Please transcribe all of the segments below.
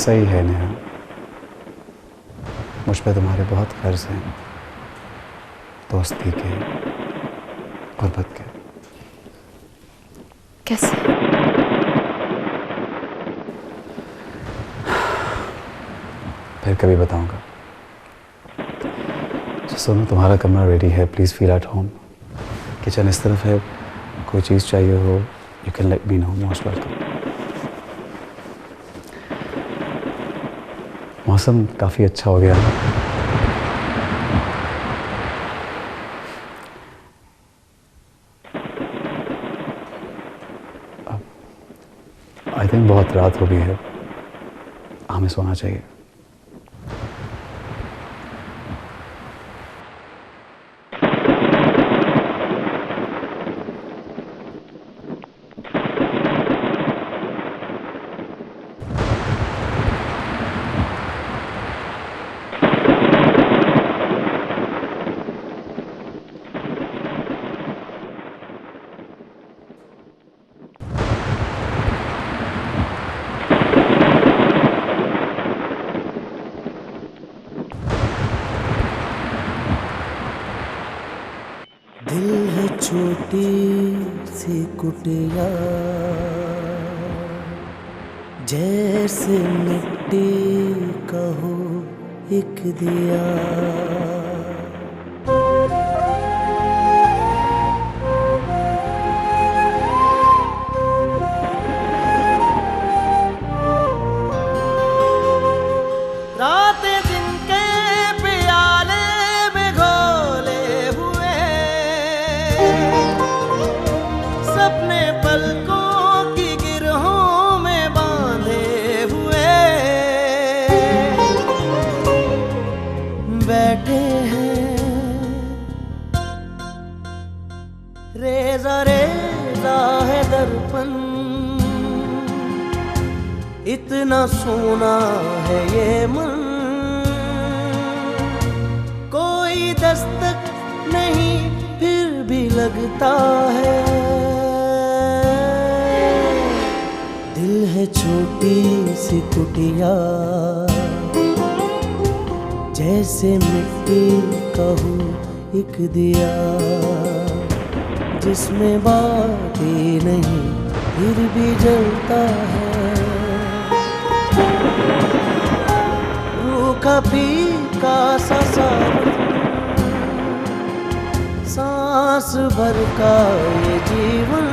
ऐसा ही है नेहा, मुझ पे तुम्हारे बहुत कर्ज हैं, दोस्ती के, गुर्बत के। कैसे? फिर कभी बताऊंगा। सुनो, तुम्हारा कमरा रेडी है, please feel at home. Kitchen इस तरफ है, कोई चीज़ चाहिए हो you can let me know, most welcome. मौसम काफ़ी अच्छा हो गया है। आई थिंक बहुत रात हो गई है, हमें सोना चाहिए। दिल है छोटी सी कुटिया, जैसे मिट्टी का हो एक दिया। रातें दिन के प्याले में घोले हुए, सपने पलकों की गिरहों में बांधे हुए, बैठे हैं रेजा रेजा है दर्पण, इतना सोना है ये मन, कोई दस्तक नहीं फिर भी लगता है। दिल है छोटी सी कुटिया, जैसे मिट्टी का हो एक दिया, जिसमें बातें नहीं फिर भी जलता है। रूखा फीका सा सावन, सांस भर का ये जीवन,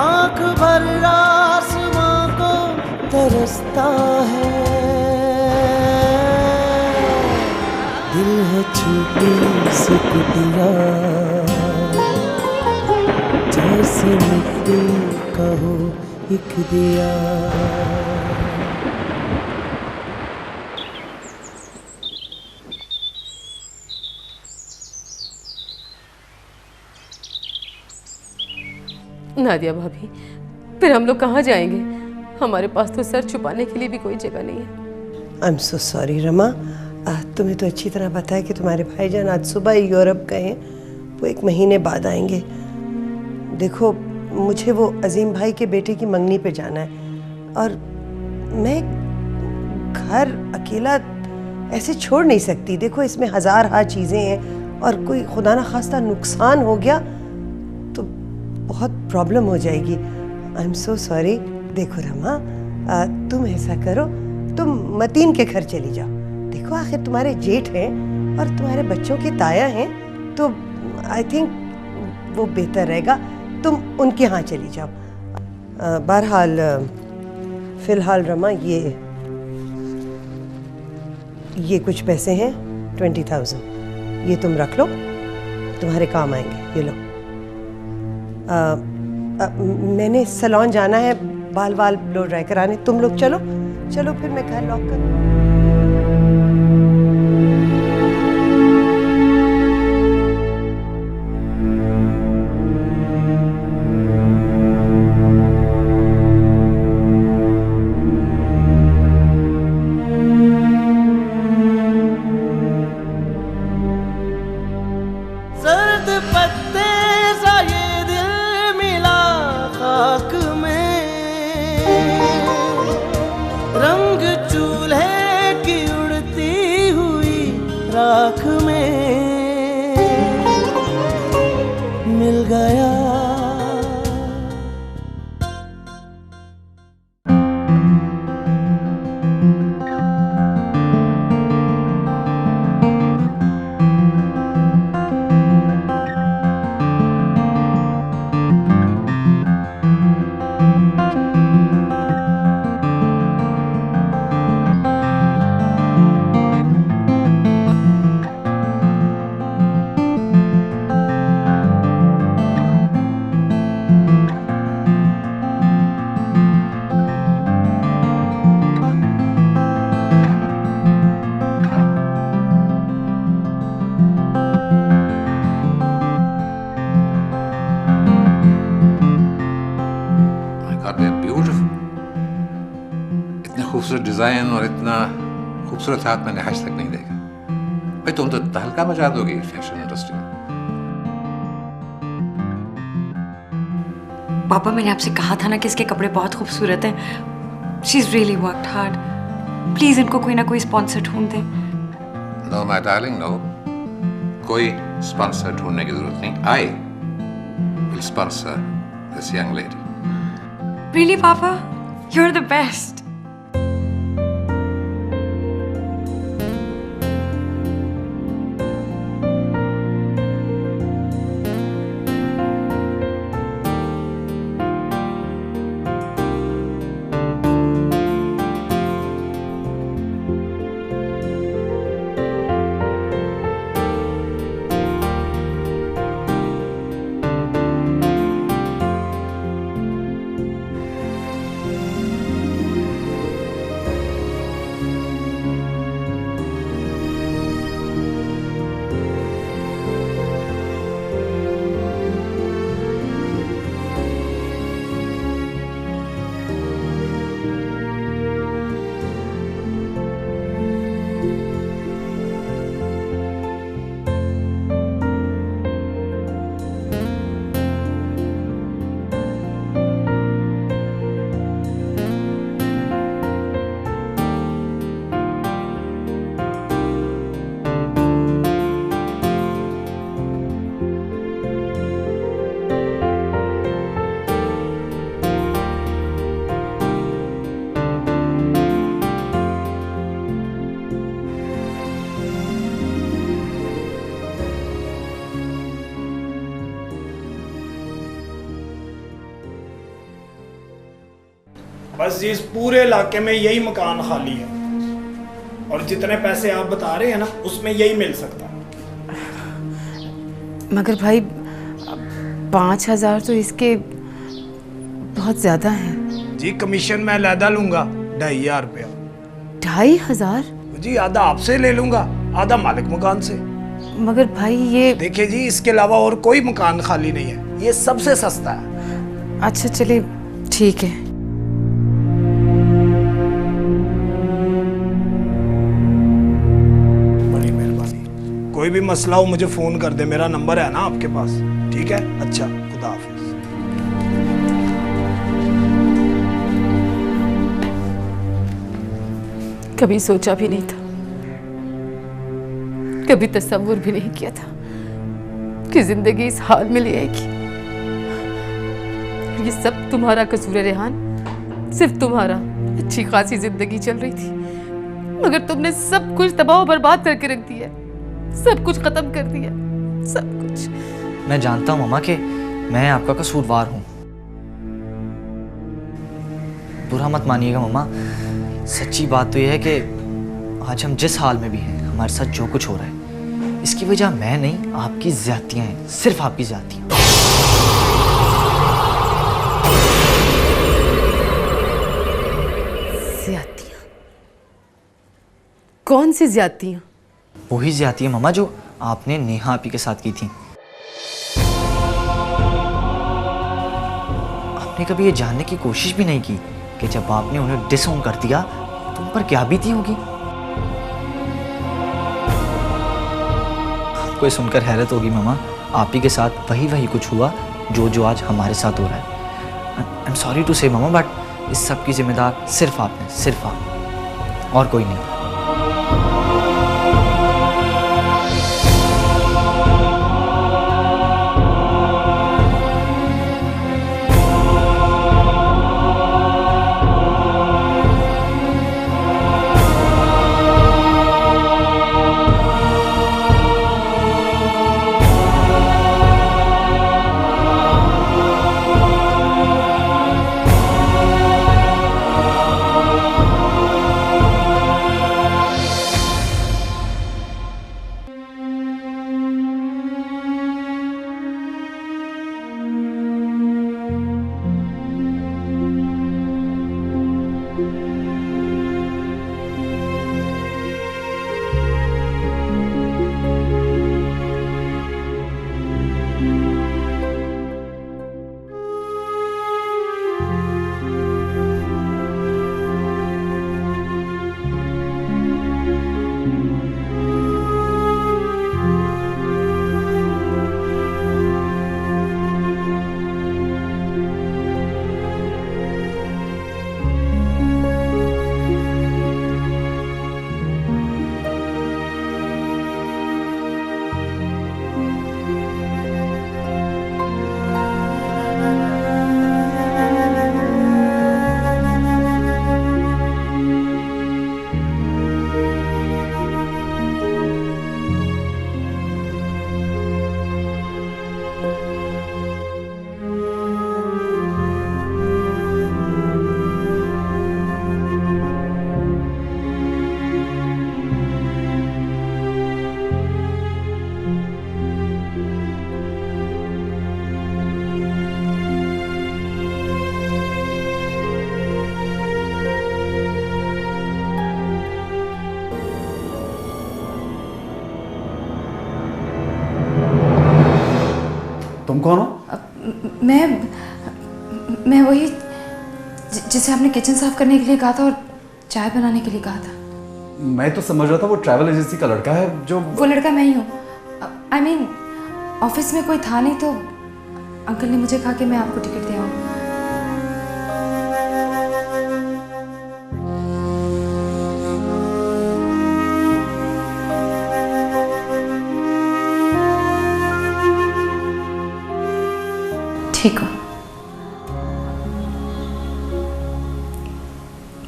आंख भर आसमां को तरसता है। दिल है छोटी सी कुटिया, जैसे मिट्टी का हो एक दिया। नादिया भाभी, फिर हम लोग कहाँ जाएंगे? हमारे पास तो सर छुपाने के लिए भी कोई जगह नहीं है। I am so sorry Rama, तुम्हें तो अच्छी तरह पता है कि तुम्हारे भाईजान आज सुबह ही यूरोप गए हैं, वो 1 महीने बाद आएंगे। देखो, मुझे वो अजीम भाई के बेटे की मंगनी पे जाना है, और मैं घर अकेला ऐसे छोड़ नहीं सकती। देखो, इसमें हज़ार हा चीज़ें हैं, और कोई खुदा न खास्ता नुकसान हो गया तो बहुत प्रॉब्लम हो जाएगी। I am so sorry. देखो रमा, तुम ऐसा करो, तुम मतीन के घर चली जाओ। देखो, आखिर तुम्हारे जेठ हैं और तुम्हारे बच्चों की ताया हैं, तो आई थिंक वो बेहतर रहेगा तुम उनके यहाँ चली जाओ। बहरहाल फ़िलहाल रमा, ये कुछ पैसे हैं, 20,000, ये तुम रख लो, तुम्हारे काम आएंगे। ये लो। मैंने सैलून जाना है, बाल ब्लो ड्राई कराने। तुम लोग चलो चलो, फिर मैं घर लॉक करूँ। सर्द पत्ते सा ये दिल मिला खाक में, राख में मिल गया। खूबसूरत डिजाइन और इतना खूबसूरत हाथ मैंने आज तक नहीं देखा। भाई तुम तो तहलका मचा दोगी फैशन इंडस्ट्री में। पापा मैंने आपसे कहा था ना कि इसके कपड़े बहुत खूबसूरत हैं। She is really worked hard. Please इनको कोई ना कोई स्पॉन्सर ढूंढ दें। नो माय डार्लिंग नो, कोई स्पॉन्सर ढूंढने की जरूरत नहीं। I will sponsor this young lady. Really पापा, यू आर द बेस्ट। बस इस पूरे इलाके में यही मकान खाली है और जितने पैसे आप बता रहे हैं ना उसमें यही मिल सकता है। मगर भाई 5,000 तो इसके बहुत ज्यादा हैं। जी कमीशन मैं अलहदा लूंगा 2,500 रुपया। 2,500? जी आधा आपसे ले लूंगा, आधा मालिक मकान से। मगर भाई ये देखिए जी, इसके अलावा और कोई मकान खाली नहीं है, ये सबसे सस्ता है। अच्छा चलिए ठीक है। बड़ी मेहरबानी। कोई भी मसला हो मुझे फोन कर दे, मेरा नंबर है ना आपके पास, ठीक है? अच्छा, खुदा हाफिज। कभी सोचा भी नहीं था, कभी तसव्वुर भी नहीं किया था कि जिंदगी इस हाल में ले आएगी। ये सब तुम्हारा कसूर है रेहान, सिर्फ तुम्हारा। अच्छी खासी जिंदगी चल रही थी मगर तुमने सब कुछ तबाह बर्बाद करके रख दिया, सब कुछ खत्म कर दिया, सब कुछ। मैं जानता हूँ मम्मा कि मैं आपका कसूरवार हूँ। बुरा मत मानिएगा मम्मा, सच्ची बात तो यह है कि आज हम जिस हाल में भी हैं, हमारे साथ जो कुछ हो रहा है, इसकी वजह मैं नहीं, आपकी ज़्यादतियाँ हैं, सिर्फ आपकी ज़्यादतियाँ। ज़्यादतियाँ? कौन सी ज़्यादतियाँ? वही ज़्यादतियाँ मम्मा जो आपने नेहा आपी के साथ की थी। आपने कभी ये जानने की कोशिश भी नहीं की कि जब आपने उन्हें डिसओन कर दिया तो उन पर क्या बीती होगी। आपको ये सुनकर हैरत होगी मम्मा, आप ही के साथ वही कुछ हुआ जो आज हमारे साथ हो रहा है। आई एम सॉरी टू से मम्मा, बट इस सब की जिम्मेदार सिर्फ आपने, सिर्फ आप, और कोई नहीं। तुम कौन हो? मैं वही जिसे आपने किचन साफ करने के लिए कहा था और चाय बनाने के लिए कहा था। मैं तो समझ रहा था वो ट्रैवल एजेंसी का लड़का है जो... वो लड़का मैं ही हूँ। आई मीन ऑफिस में कोई था नहीं तो अंकल ने मुझे कहा कि मैं आपको टिकट दे आऊँ। ठीक हो?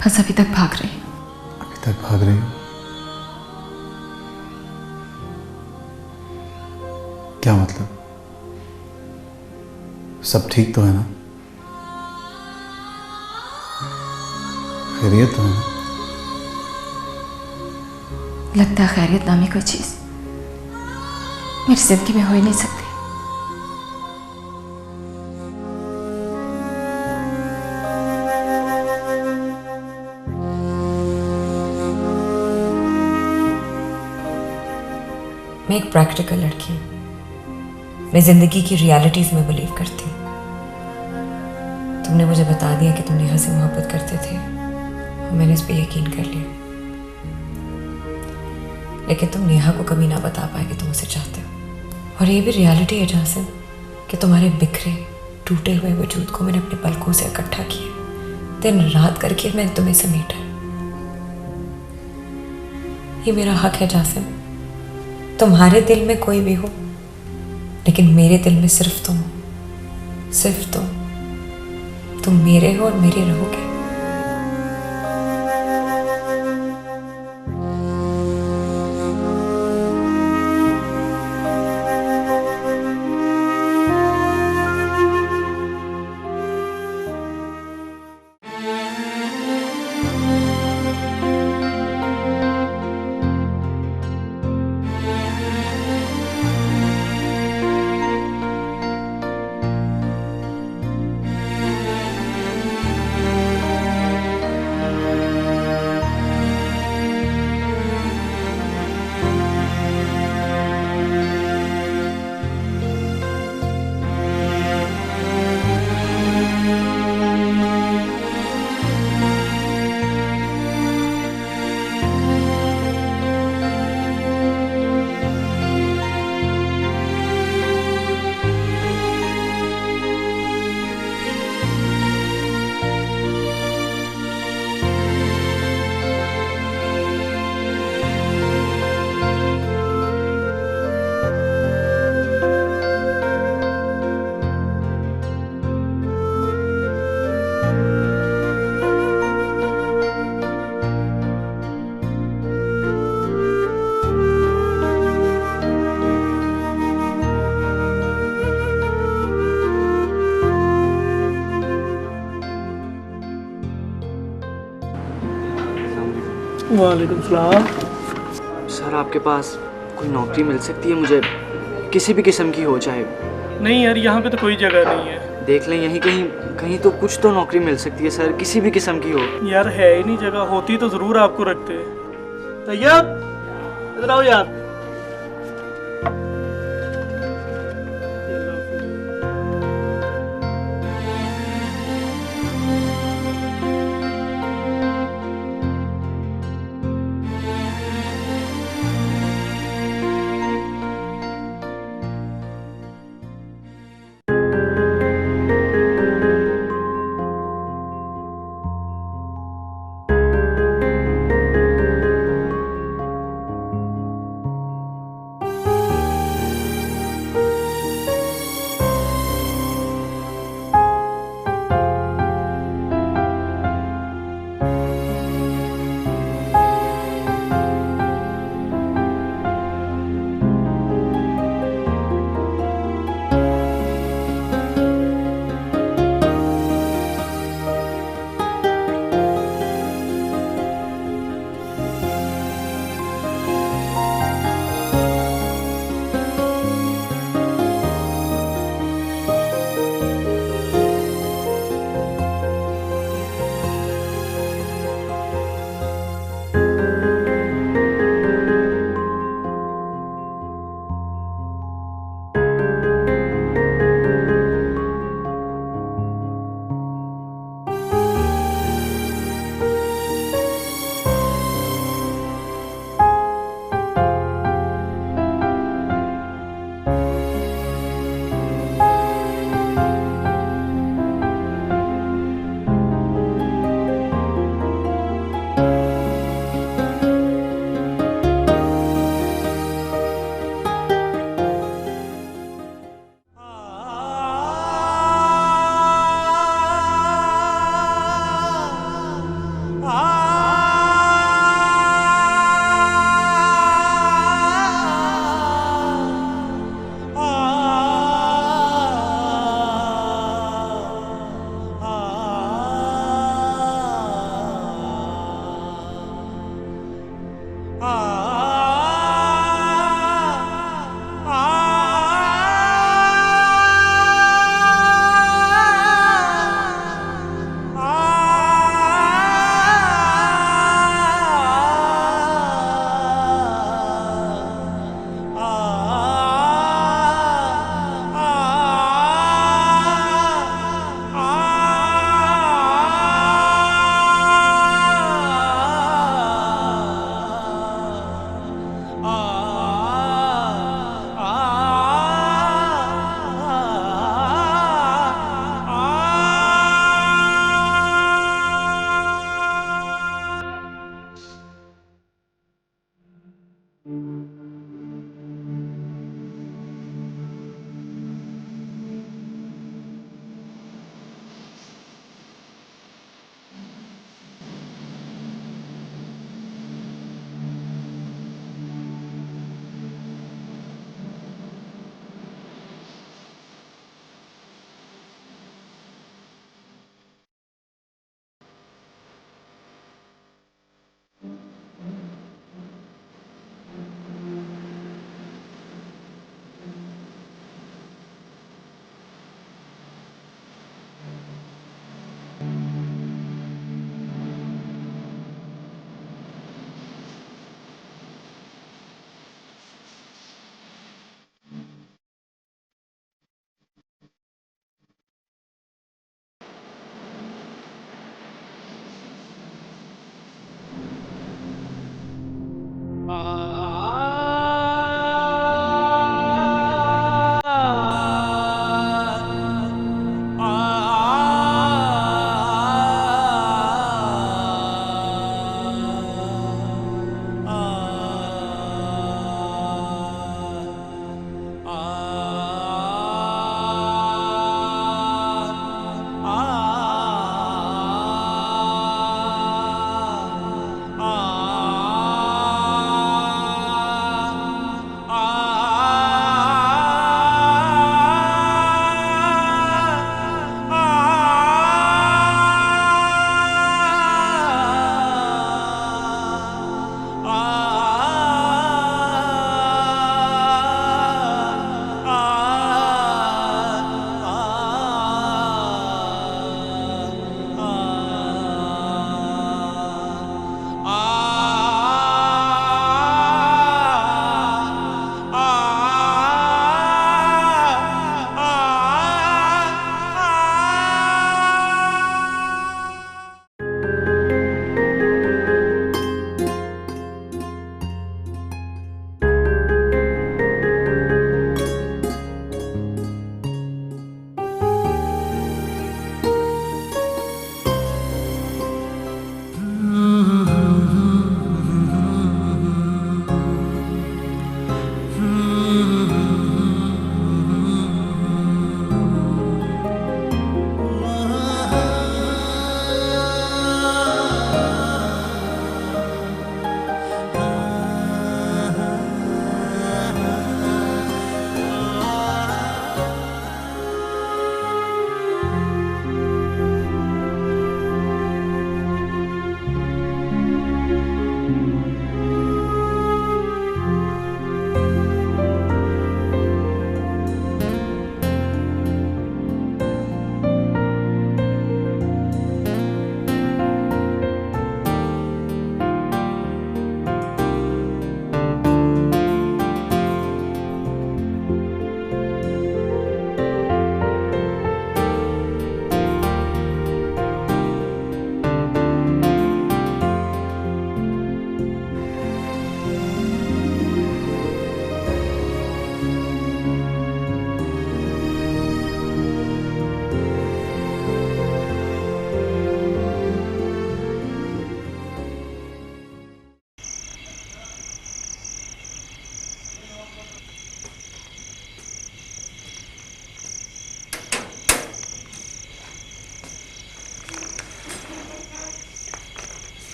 बस अभी तक भाग रही। अभी तक भाग रही हो? क्या मतलब? सब ठीक तो है ना? खैरियत तो है ना? लगता है खैरियत नामी कोई चीज मेरी जिंदगी में हो ही नहीं सकती। मैं एक प्रैक्टिकल लड़की हूँ। मैं जिंदगी की रियलिटीज में बिलीव करती हूँ। तुमने मुझे बता दिया कि तुम नेहा से मोहब्बत करते थे और मैंने इस पे यकीन कर लिया, लेकिन तुम नेहा को कभी ना बता पाए कि तुम उसे चाहते हो। और ये भी रियलिटी है जासिम कि तुम्हारे बिखरे टूटे हुए वजूद को मैंने अपने पलकों से इकट्ठा किया, दिन रात करके मैंने तुम्हें समेटा। ये मेरा हक है जासिम। तुम्हारे दिल में कोई भी हो, लेकिन मेरे दिल में सिर्फ तुम हो, सिर्फ तुम मेरे हो और मेरे रहोगे। वालेकुम सलाम। सर आपके पास कोई नौकरी मिल सकती है मुझे, किसी भी किस्म की हो चाहे? नहीं यार, यहाँ पे तो कोई जगह नहीं है। देख लें यहीं कहीं कहीं तो कुछ तो नौकरी मिल सकती है सर, किसी भी किस्म की हो। यार है ही नहीं जगह, होती तो ज़रूर आपको रखते। तैयब इधर आओ यार।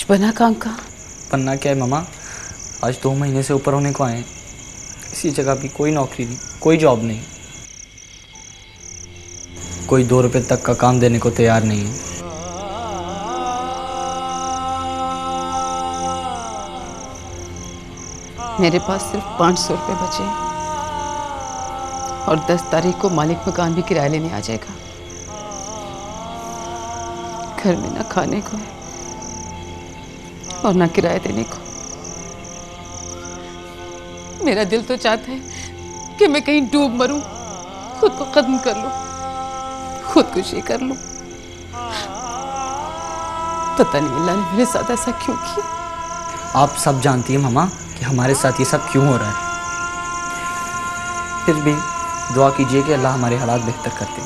बना काम का? बनना क्या है मामा, आज 2 महीने से ऊपर होने को आए हैं, किसी जगह भी कोई नौकरी नहीं, कोई जॉब नहीं, कोई 2 रुपए तक का काम देने को तैयार नहीं है। मेरे पास सिर्फ 500 रुपये बचे हैं और 10 तारीख को मालिक मकान भी किराया लेने आ जाएगा। घर में ना खाने को है और ना किराया देने को। मेरा दिल तो चाहता है कि मैं कहीं डूब मरूं, खुद को खत्म कर लूं, खुदकुशी कर लूं। पता नहीं अल्लाह ने मेरे साथ ऐसा क्यों किया। आप सब जानती हैं मामा कि हमारे साथ ये सब क्यों हो रहा है, फिर भी दुआ कीजिए कि अल्लाह हमारे हालात बेहतर कर दे।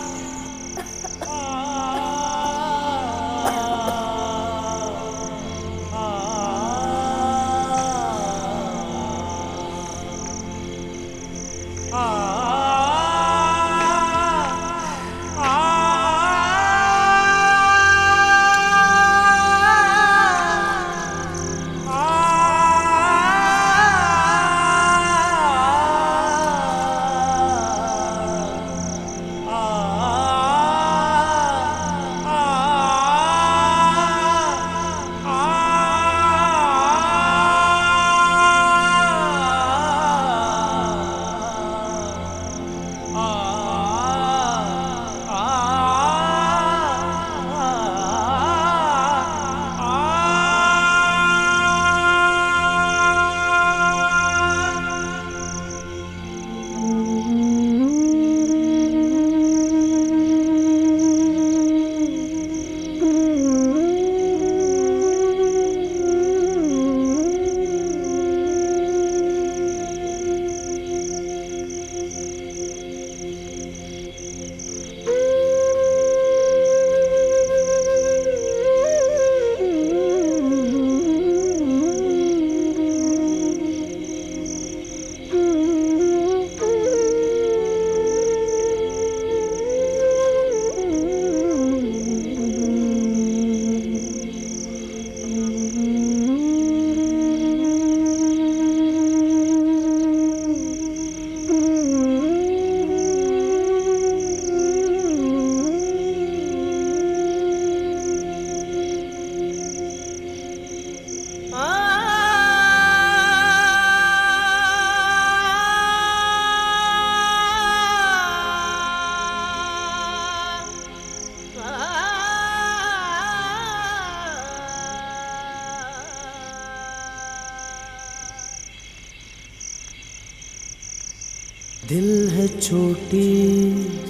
दिल है छोटी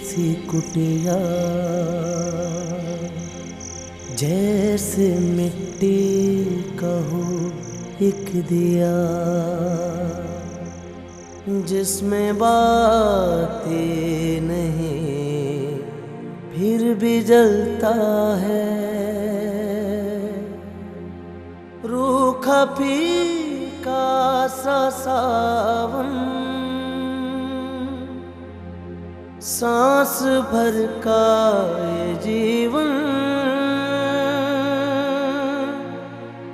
सी कुटिया, जैसे मिट्टी का हो एक दिया, जिसमें बातें नहीं फिर भी जलता है, रूखा फीका सा सावन, सांस भर का ये जीवन,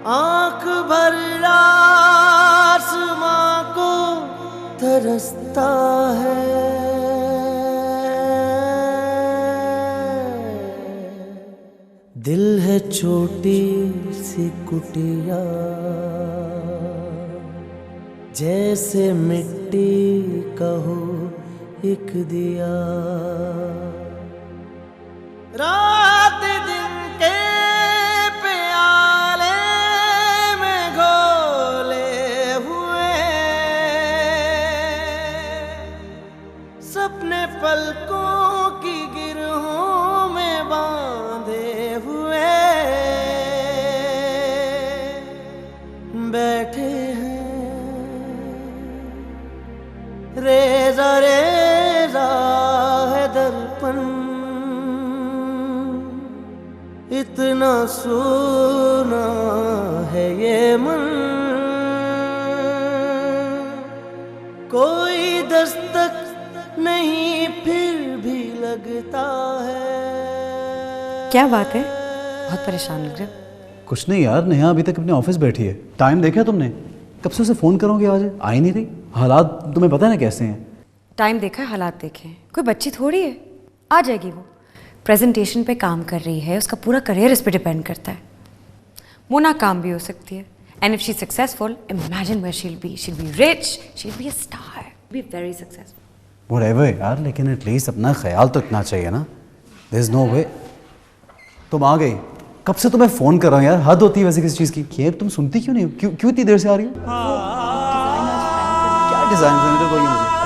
आंख भर आसमां को तरसता है। दिल है छोटी सी कुटिया, जैसे मिट्टी का हो एक दिया, रात दिन के प्याले में घोले हुए, सपने पलकों की गिरहों में बांधे हुए, बैठे हैं रेजा रेजा है दर्पण, इतना सोना है ये मन, कोई दस्तक नहीं फिर भी लगता है। क्या बात है, बहुत परेशान लग रहे हो? कुछ नहीं यार, नेहा अभी तक अपने ऑफिस बैठी है। टाइम देखा तुमने? कब से उसे फ़ोन करोगे, आज आ ही नहीं रही। हालात तुम्हें पता है ना कैसे हैं। टाइम देखा है, हालात देखे हैं। कोई बच्ची थोड़ी है, आ जाएगी वो। प्रेजेंटेशन पे काम कर रही है, उसका पूरा करियर इस पे डिपेंड करता है। वो नाकाम भी हो सकती है। And if she successful, imagine where she'll be rich, she'll be a star, be very successful. Whatever यार, लेकिन एटलीस्ट अपना ख्याल तो इतना चाहिए ना। There is no way. तुम आ गई, कब से तुम्हें फ़ोन कर रहा हूँ यार, हद होती है वैसे किसी चीज़ की। ये तुम सुनती क्यों नहीं हो? क्यों इतनी देर से आ रही हो? क्या डिज़ाइन है, मुझे